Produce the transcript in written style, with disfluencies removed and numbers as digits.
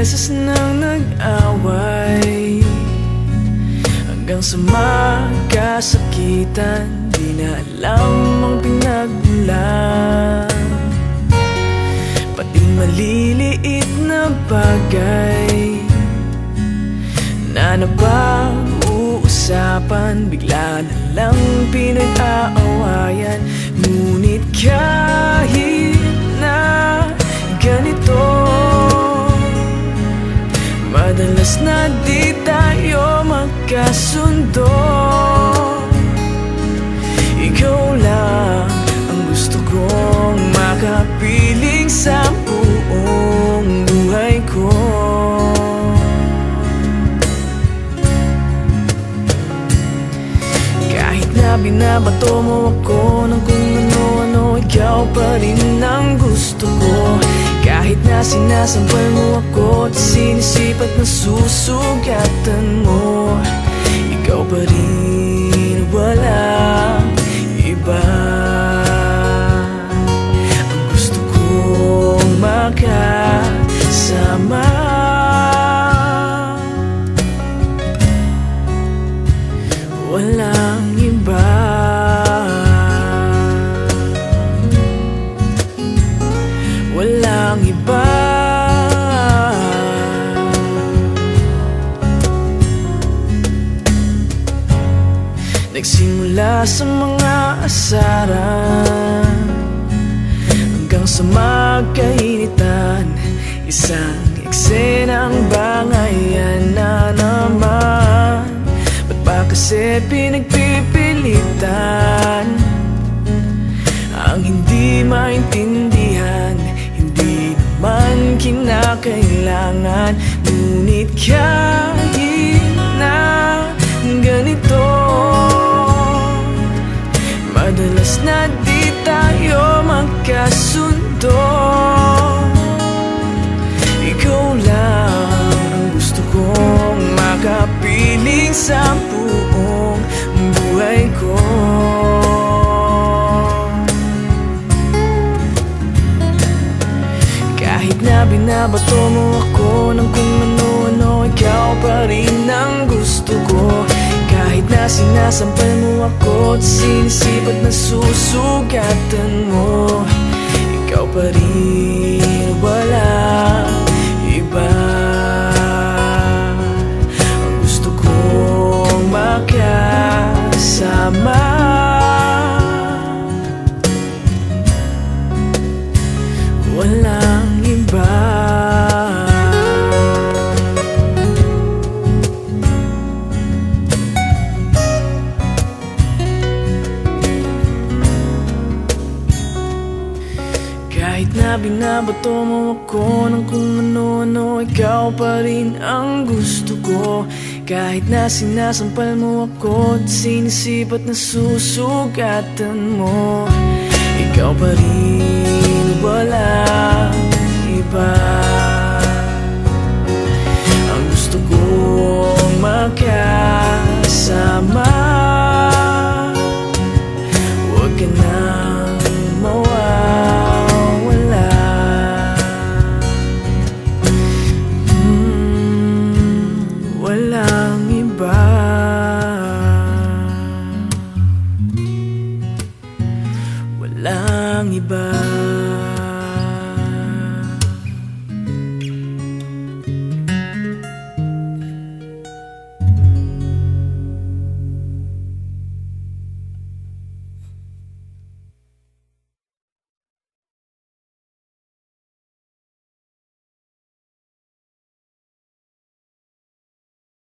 beses nang nag-away, hanggang sa magkasakitan. Di na alam ang pinagmulan, pati maliliit na bagay na napag-uusapan, bigla na lang pinag-aawayan. Ngunit kahit na ganito, madalas na di tayo magkasundo. Ikaw lang ang gusto kong makapiling sa buong buhay ko. Kahit na binabato mo ako ng kung ano-ano, ikaw pa rin ang gusto ko. Kahit na sinasampal mo ako at sinisipat na susugatan mo, ikaw pa rin, walang iba. Ang gusto kong makasama, walang iba. Walang iba. Nagsimula sa mga asaran hanggang sa magkainitan, isang eksenang bangayan na naman. Ba't ba kasi pinagpipilitan ang hindi maintindihan? Hindi naman kinakailangan. Ngunit kahit na ganito, madalas na di tayo magkasundo. Ikaw lang ang gusto kong makapiling sa buong buhay ko. Kahit na binabato mo ako ng kung ano-ano, ikaw pa rin ang gusto ko. Kahit na sinasampal mo ako at sinisipat na susugatan mo, ikaw pa rin, walang iba. Ang gusto kong makasama, walang iba. Kahit na binabato mo ako ng kung ano-ano, ikaw pa rin ang gusto ko. Kahit na sinasampal mo ako at sinisipat na susugatan mo, ikaw pa rin,